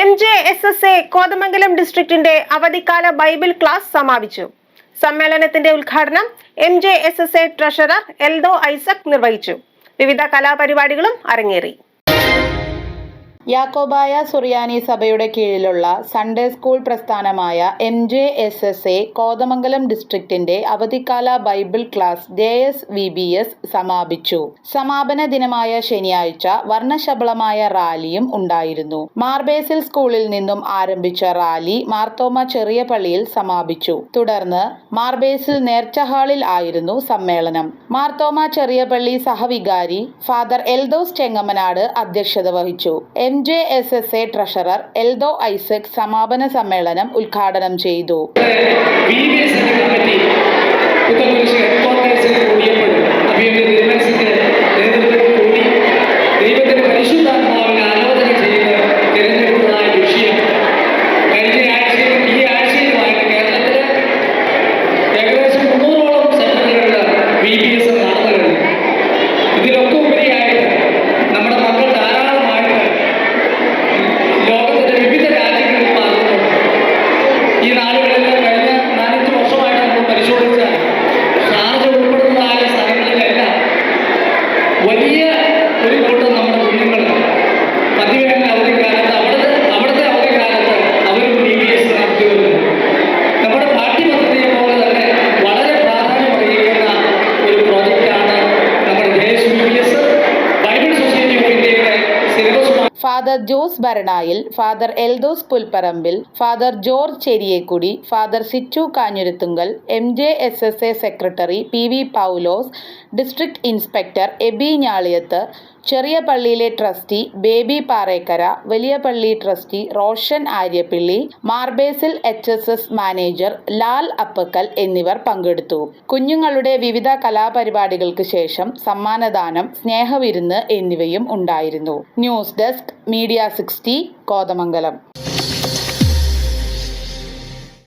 MJSSA Kothamangalam ഡിസ്ട്രിക്റ്റിന്റെ അവധിക്കാല Bible class സമാപിച്ചു. സമ്മേളനത്തിന്റെ ഉദ്ഘാടനം MJSSA ട്രഷറർ എൽദോ ഐസക് നിർവഹിച്ചു. വിവിധ കലാപരിപാടികളും അരങ്ങേറി. യാക്കോബായ സുറിയാനി സഭയുടെ കീഴിലുള്ള സൺഡേ സ്കൂൾ പ്രസ്ഥാനമായ MJSSA കോതമംഗലം ഡിസ്ട്രിക്റ്റിന്റെ അവധിക്കാല ബൈബിൾ ക്ലാസ് JSVBS സമാപിച്ചു. സമാപന ദിനമായ ശനിയാഴ്ച വർണ്ണശബളമായ റാലിയും ഉണ്ടായിരുന്നു. മാർബേസിൽ സ്കൂളിൽ നിന്നും ആരംഭിച്ച റാലി മാർത്തോമ ചെറിയ പള്ളിയിൽ സമാപിച്ചു. തുടർന്ന് മാർബേസിൽ നേർച്ച ഹാളിൽ ആയിരുന്നു സമ്മേളനം. മാർത്തോമ ചെറിയ പള്ളി സഹവികാരി ഫാദർ എൽദോസ് ചെങ്ങമനാട് അധ്യക്ഷത വഹിച്ചു. MJSSA ട്രഷറർ എൽദോ ഐസക് സമാപന സമ്മേളനം ഉദ്ഘാടനം ചെയ്തു. വലിയ ഒരു കൂട്ടം നമ്മുടെ കുഞ്ഞുങ്ങൾ പതിവേണ്ട അവധിക്കാലത്ത് അവിടുത്തെ അവധിക്കാലത്ത് അവരും VBS നടത്തി വരുന്നു. നമ്മുടെ പാഠ്യപദ്ധതിയെ പോലെ തന്നെ വളരെ പ്രാധാന്യമർഹിക്കുന്ന ഒരു പ്രോജക്റ്റാണ് നമ്മുടെ JSVBS ബൈബിൾ സൊസൈറ്റി ഓഫ് ഇന്ത്യയുടെ syllabus. Father Jose Bharanayil, father Eldhose Pulparambil, father George Cheriyakudy, father Sichu Kanjuruthunkal, MJSSA secretary PV Paulose, district inspector Eby Njaliyath, ചെറിയ പള്ളിയിലെ ട്രസ്റ്റി ബേബി പാറേക്കര, വലിയ പള്ളി trustee Roshan Aryappilly, Mar Basil HSS manager Lal Appakkal എന്നിവർ പങ്കെടുത്തു. കുഞ്ഞുങ്ങളുടെ വിവിധ കലാപരിപാടികൾക്ക് ശേഷം സമ്മാനദാനം, സ്നേഹവിരുന്ന് എന്നിവയും ഉണ്ടായിരുന്നു. News desk media 60 Kothamangalam.